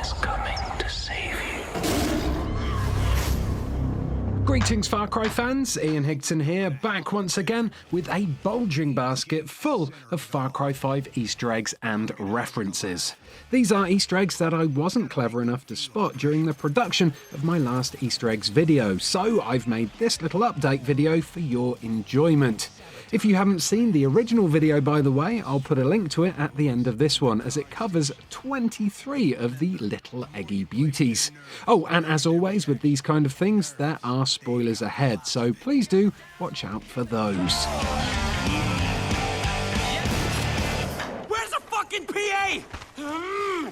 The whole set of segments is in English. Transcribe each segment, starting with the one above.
is coming to save you. Greetings Far Cry fans, Ian Higton here, back once again with a bulging basket full of Far Cry 5 Easter eggs and references. These are Easter eggs that I wasn't clever enough to spot during the production of my last Easter eggs video, so I've made this little update video for your enjoyment. If you haven't seen the original video, by the way, I'll put a link to it at the end of this one, as it covers 23 of the little eggy beauties. Oh, and as always with these kind of things, there are spoilers ahead, so please do watch out for those. Where's the fucking PA?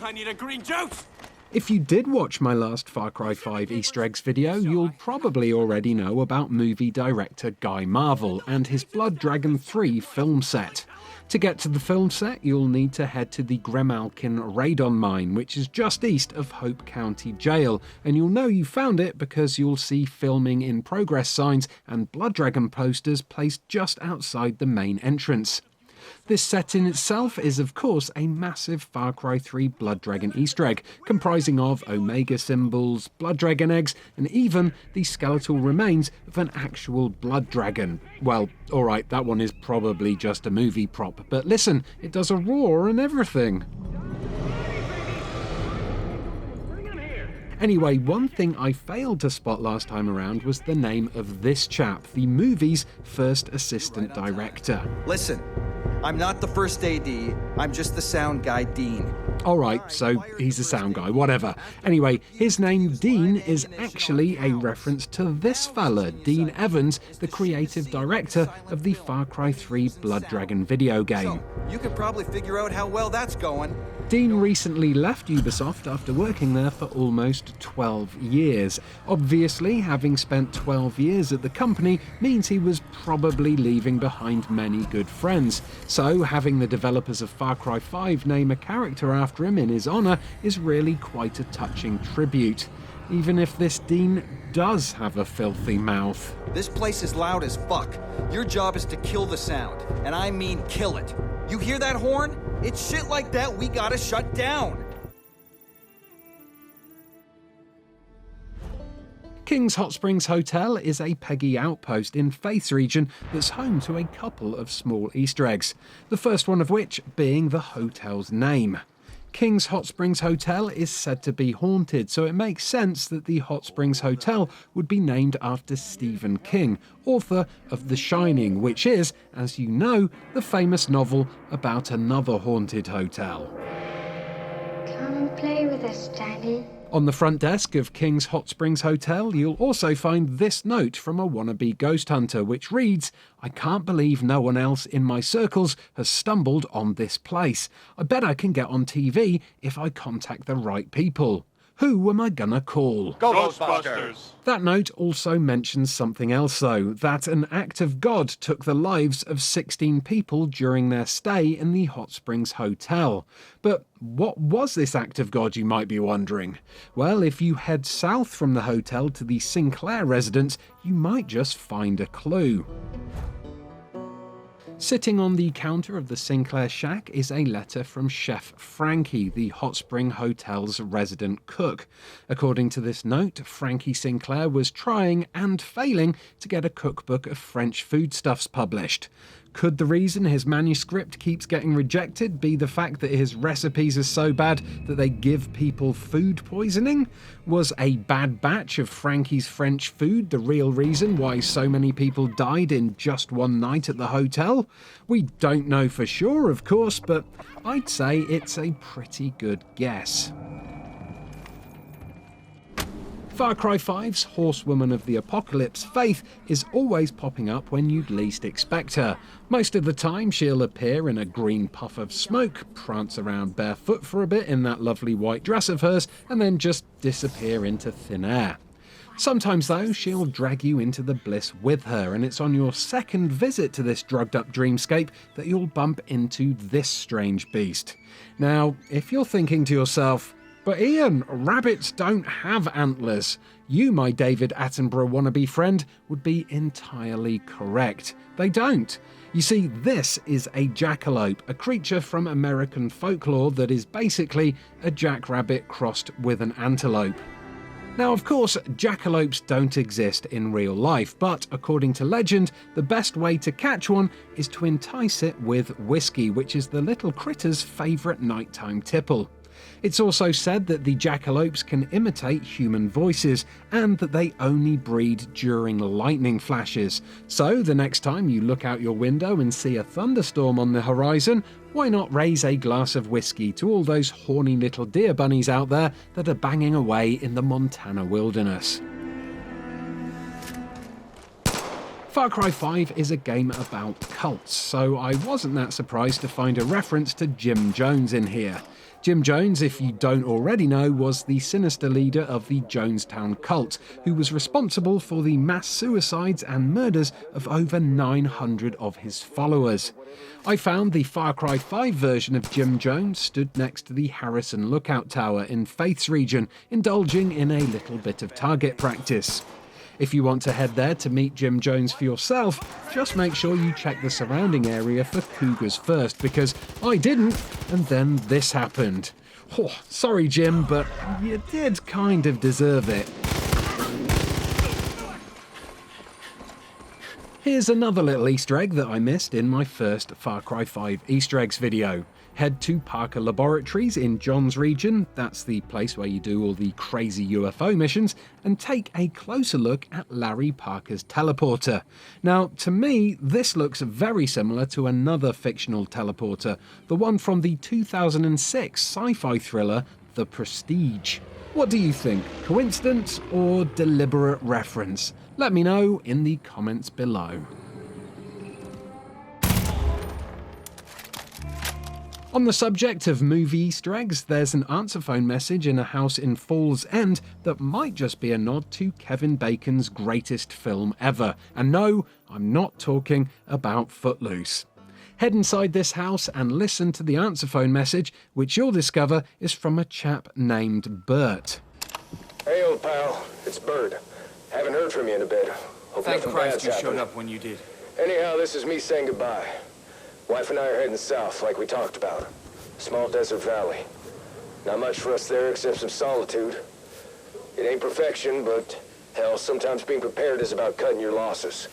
I need a green juice. If you did watch my last Far Cry 5 Easter eggs video, you'll probably already know about movie director Guy Marvel and his Blood Dragon 3 film set. To get to the film set, you'll need to head to the Grimalkin Radon mine, which is just east of Hope County Jail, and you'll know you found it because you'll see filming in progress signs and Blood Dragon posters placed just outside the main entrance. This set in itself is of course a massive Far Cry 3 Blood Dragon Easter egg, comprising of Omega symbols, Blood Dragon eggs, and even the skeletal remains of an actual Blood Dragon. Well, alright, that one is probably just a movie prop, but listen, it does a roar and everything. Anyway, one thing I failed to spot last time around was the name of this chap, the movie's first assistant director. Listen, I'm not the first AD, I'm just the sound guy, Dean. Alright, so he's a sound guy, whatever. Anyway, his name Dean is actually a reference to this fella, Dean Evans, the creative director of the Far Cry 3 Blood Dragon video game. So, you can probably figure out how well that's going. Dean recently left Ubisoft after working there for almost 12 years. Obviously, having spent 12 years at the company means he was probably leaving behind many good friends. So, having the developers of Far Cry 5 name a character after him in his honour is really quite a touching tribute. Even if this Dean does have a filthy mouth. This place is loud as fuck. Your job is to kill the sound, and I mean kill it. You hear that horn? It's shit like that we gotta shut down. King's Hot Springs Hotel is a Peggy outpost in Faith's region that's home to a couple of small Easter eggs, the first one of which being the hotel's name. King's Hot Springs Hotel is said to be haunted, so it makes sense that the Hot Springs Hotel would be named after Stephen King, author of The Shining, which is, as you know, the famous novel about another haunted hotel. Come play with us, Daddy. On the front desk of King's Hot Springs Hotel, you'll also find this note from a wannabe ghost hunter, which reads, "I can't believe no one else in my circles has stumbled on this place. I bet I can get on TV if I contact the right people. Who am I gonna call?" Ghostbusters. That note also mentions something else though, that an act of God took the lives of 16 people during their stay in the Hot Springs Hotel. But what was this act of God, you might be wondering? Well, if you head south from the hotel to the Sinclair residence, you might just find a clue. Sitting on the counter of the Sinclair shack is a letter from Chef Frankie, the Hot Spring Hotel's resident cook. According to this note, Frankie Sinclair was trying and failing to get a cookbook of French foodstuffs published. Could the reason his manuscript keeps getting rejected be the fact that his recipes are so bad that they give people food poisoning? Was a bad batch of Frankie's French food the real reason why so many people died in just one night at the hotel? We don't know for sure, of course, but I'd say it's a pretty good guess. Far Cry 5's Horsewoman of the Apocalypse, Faith, is always popping up when you'd least expect her. Most of the time she'll appear in a green puff of smoke, prance around barefoot for a bit in that lovely white dress of hers, and then just disappear into thin air. Sometimes though, she'll drag you into the bliss with her, and it's on your second visit to this drugged up dreamscape that you'll bump into this strange beast. Now, if you're thinking to yourself, But Ian, rabbits don't have antlers. You, my David Attenborough wannabe friend, would be entirely correct. They don't. You see, this is a jackalope, a creature from American folklore that is basically a jackrabbit crossed with an antelope. Now, of course, jackalopes don't exist in real life, but according to legend, the best way to catch one is to entice it with whiskey, which is the little critter's favourite nighttime tipple. It's also said that the jackalopes can imitate human voices and that they only breed during lightning flashes. So the next time you look out your window and see a thunderstorm on the horizon, why not raise a glass of whiskey to all those horny little deer bunnies out there that are banging away in the Montana wilderness? Far Cry 5 is a game about cults, so I wasn't that surprised to find a reference to Jim Jones in here. Jim Jones, if you don't already know, was the sinister leader of the Jonestown cult, who was responsible for the mass suicides and murders of over 900 of his followers. I found the Far Cry 5 version of Jim Jones stood next to the Harrison Lookout Tower in Faith's region, indulging in a little bit of target practice. If you want to head there to meet Jim Jones for yourself, just make sure you check the surrounding area for cougars first, because I didn't, and then this happened. Oh, sorry Jim, but you did kind of deserve it. Here's another little Easter egg that I missed in my first Far Cry 5 Easter eggs video. Head to Parker Laboratories in John's region, that's the place where you do all the crazy UFO missions, and take a closer look at Larry Parker's teleporter. Now, to me, this looks very similar to another fictional teleporter, the one from the 2006 sci-fi thriller The Prestige. What do you think? Coincidence or deliberate reference? Let me know in the comments below. On the subject of movie Easter eggs, there's an answer phone message in a house in Falls End that might just be a nod to Kevin Bacon's greatest film ever. And no, I'm not talking about Footloose. Head inside this house and listen to the answer phone message, which you'll discover is from a chap named Bert. Hey, old pal, it's Bird. Haven't heard from you in a bit. Hope Thank nothing Christ bad's you happened. showed up when you did. Anyhow, this is me saying goodbye. Wife and I are heading south, like we talked about. Small desert valley. Not much for us there except some solitude. It ain't perfection, but hell, sometimes being prepared is about cutting your losses.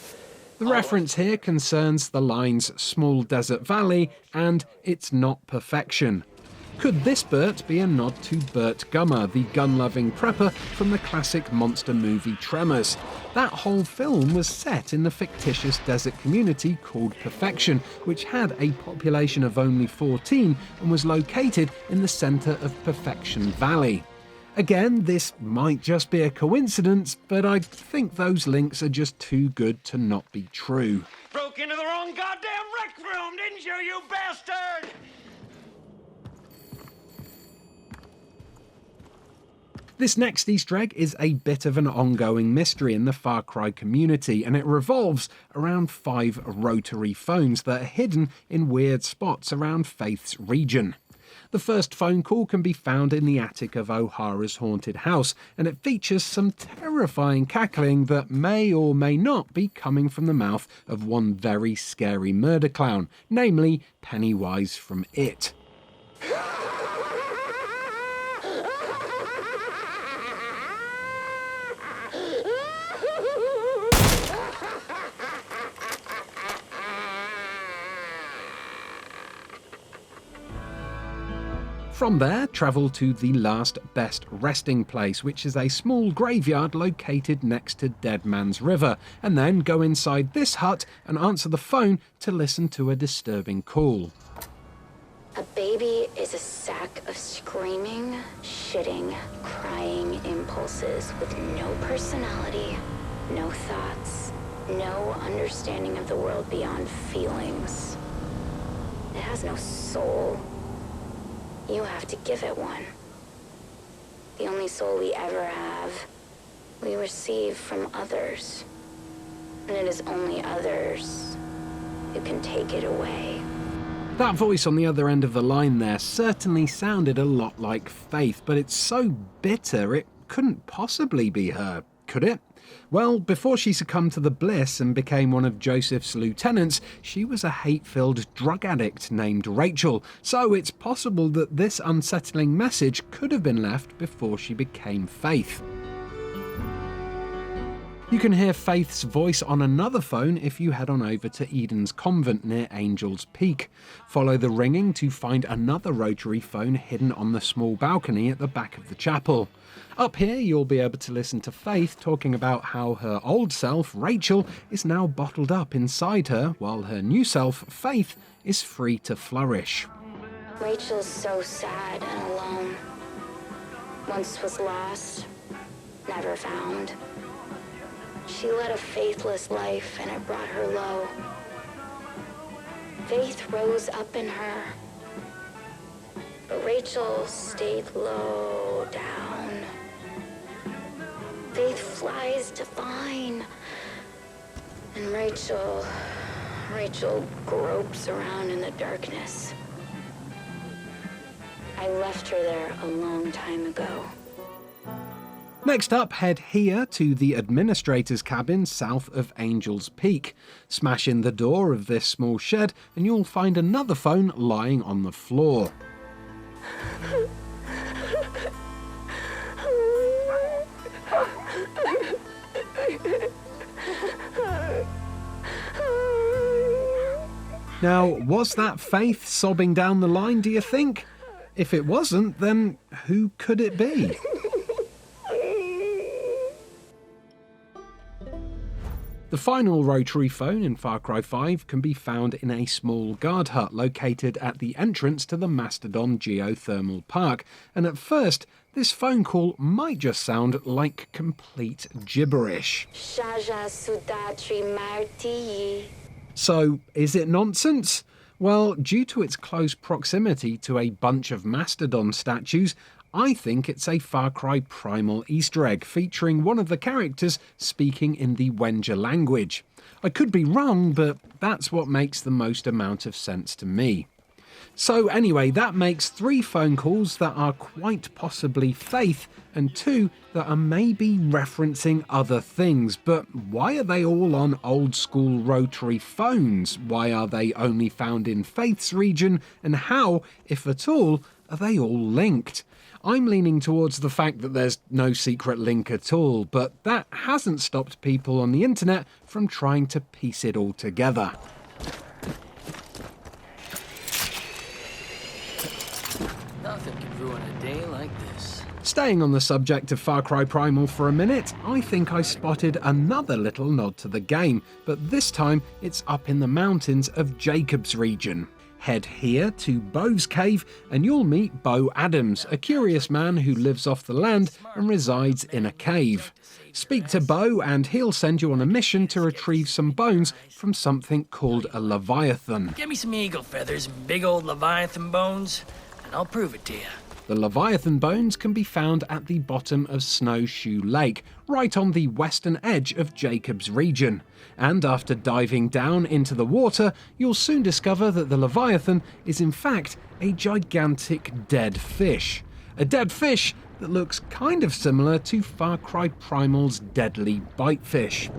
The reference here concerns the lines small desert valley and it's not perfection. Could this Bert be a nod to Bert Gummer, the gun-loving prepper from the classic monster movie Tremors? That whole film was set in the fictitious desert community called Perfection, which had a population of only 14 and was located in the centre of Perfection Valley. Again, this might just be a coincidence, but I think those links are just too good to not be true. Broke into the wrong goddamn rec room, didn't you, you bastard? This next Easter egg is a bit of an ongoing mystery in the Far Cry community, and it revolves around 5 rotary phones that are hidden in weird spots around Faith's region. The first phone call can be found in the attic of O'Hara's haunted house, and it features some terrifying cackling that may or may not be coming from the mouth of one very scary murder clown, namely Pennywise from It. From there, travel to the last best resting place, which is a small graveyard located next to Dead Man's River, and then go inside this hut and answer the phone to listen to a disturbing call. A baby is a sack of screaming, shitting, crying impulses with no personality, no thoughts, no understanding of the world beyond feelings. It has no soul. You have to give it one. The only soul we ever have, we receive from others. And it is only others who can take it away. That voice on the other end of the line there certainly sounded a lot like Faith, but it's so bitter it couldn't possibly be her, could it? Well, before she succumbed to the bliss and became one of Joseph's lieutenants, she was a hate-filled drug addict named Rachel, so it's possible that this unsettling message could have been left before she became Faith. You can hear Faith's voice on another phone if you head on over to Eden's Convent near Angel's Peak. Follow the ringing to find another rotary phone hidden on the small balcony at the back of the chapel. Up here you'll be able to listen to Faith talking about how her old self, Rachel, is now bottled up inside her, while her new self, Faith, is free to flourish. Rachel's so sad and alone. Once was lost, never found. She led a faithless life and it brought her low. Faith rose up in her, but Rachel stayed low down. Faith flies divine, and Rachel gropes around in the darkness. I left her there a long time ago. Next up, head here to the administrator's cabin south of Angel's Peak. Smash in the door of this small shed and you'll find another phone lying on the floor. Now, was that Faith sobbing down the line, do you think? If it wasn't, then who could it be? The final rotary phone in Far Cry 5 can be found in a small guard hut located at the entrance to the Mastodon Geothermal Park, and at first this phone call might just sound like complete gibberish. So, is it nonsense? Well, due to its close proximity to a bunch of Mastodon statues, I think it's a Far Cry Primal Easter egg featuring one of the characters speaking in the Wenger language. I could be wrong, but that's what makes the most amount of sense to me. So anyway, that makes 3 phone calls that are quite possibly Faith and 2 that are maybe referencing other things. But why are they all on old school rotary phones? Why are they only found in Faith's region? And how, if at all, are they all linked? I'm leaning towards the fact that there's no secret link at all, but that hasn't stopped people on the internet from trying to piece it all together. Nothing can ruin a day like this. Staying on the subject of Far Cry Primal for a minute, I think I spotted another little nod to the game, but this time it's up in the mountains of Jacob's region. Head here to Bo's cave and you'll meet Bo Adams, a curious man who lives off the land and resides in a cave. Speak to Bo and he'll send you on a mission to retrieve some bones from something called a Leviathan. Get me some eagle feathers and big old Leviathan bones, and I'll prove it to you. The Leviathan bones can be found at the bottom of Snowshoe Lake, right on the western edge of Jacob's region. And after diving down into the water, you'll soon discover that the Leviathan is in fact a gigantic dead fish. A dead fish that looks kind of similar to Far Cry Primal's deadly bitefish.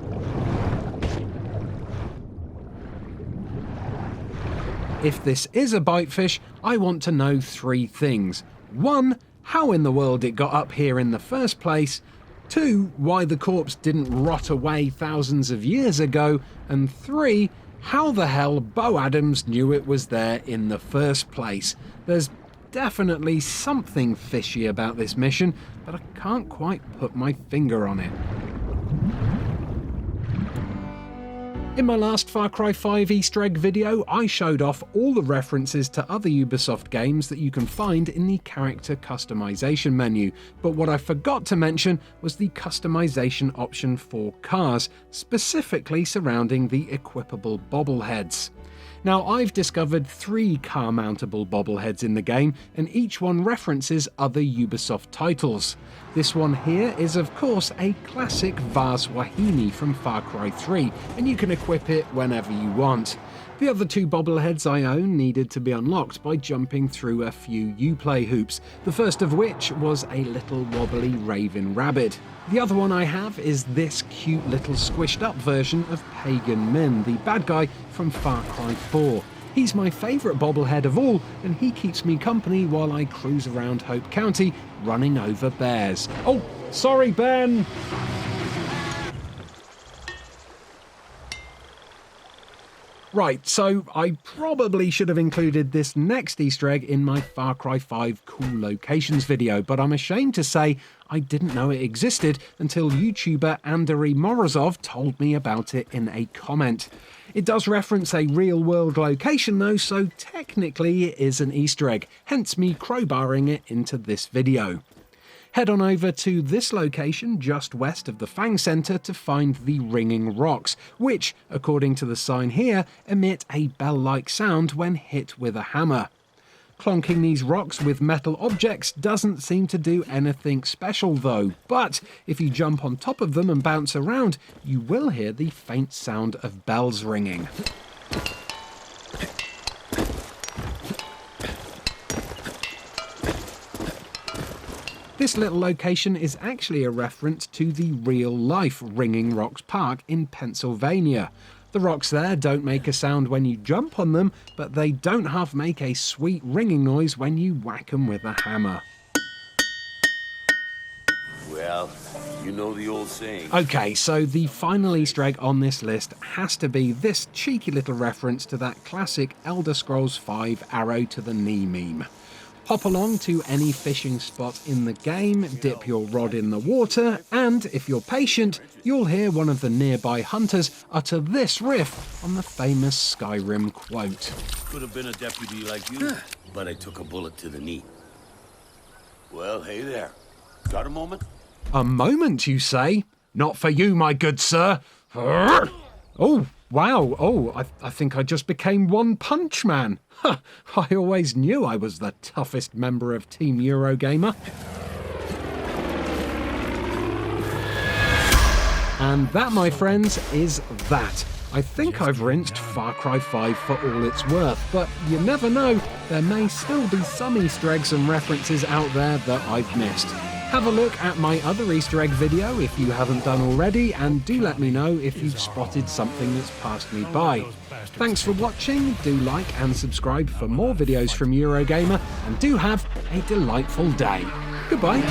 If this is a bitefish, I want to know 3 things. 1, how in the world it got up here in the first place. 2, why the corpse didn't rot away thousands of years ago. And 3, how the hell Bo Adams knew it was there in the first place. There's definitely something fishy about this mission, but I can't quite put my finger on it. In my last Far Cry 5 Easter egg video, I showed off all the references to other Ubisoft games that you can find in the character customization menu, but what I forgot to mention was the customization option for cars, specifically surrounding the equipable bobbleheads. Now, I've discovered 3 car-mountable bobbleheads in the game, and each one references other Ubisoft titles. This one here is, of course, a classic Vaz Wahini from Far Cry 3, and you can equip it whenever you want. The other 2 bobbleheads I own needed to be unlocked by jumping through a few Uplay hoops, the first of which was a little wobbly Raven Rabbit. The other one I have is this cute little squished up version of Pagan Min, the bad guy from Far Cry 4. He's my favourite bobblehead of all, and he keeps me company while I cruise around Hope County running over bears. Oh, sorry, Ben! Right, so I probably should have included this next Easter egg in my Far Cry 5 Cool Locations video, but I'm ashamed to say I didn't know it existed until YouTuber Andrei Morozov told me about it in a comment. It does reference a real-world location though, so technically it is an Easter egg, hence me crowbarring it into this video. Head on over to this location just west of the Fang Centre to find the Ringing Rocks, which, according to the sign here, emit a bell-like sound when hit with a hammer. Clonking these rocks with metal objects doesn't seem to do anything special though, but if you jump on top of them and bounce around, you will hear the faint sound of bells ringing. This little location is actually a reference to the real-life Ringing Rocks Park in Pennsylvania. The rocks there don't make a sound when you jump on them, but they don't half make a sweet ringing noise when you whack them with a hammer. Well, you know the old saying. Okay, so the final Easter egg on this list has to be this cheeky little reference to that classic Elder Scrolls V arrow to the knee meme. Hop along to any fishing spot in the game, dip your rod in the water, and if you're patient, you'll hear one of the nearby hunters utter this riff on the famous Skyrim quote. Could have been a deputy like you, but I took a bullet to the knee. Well, hey there. Got a moment? A moment, you say? Not for you, my good sir. Oh, wow. Oh, I think I just became One Punch Man. I always knew I was the toughest member of Team Eurogamer. And that, my friends, is that. I think I've rinsed Far Cry 5 for all it's worth, but you never know, there may still be some Easter eggs and references out there that I've missed. Have a look at my other Easter egg video if you haven't done already, and do let me know if you've spotted something that's passed me by. Thanks for watching, do like and subscribe for more videos from Eurogamer, and do have a delightful day. Goodbye.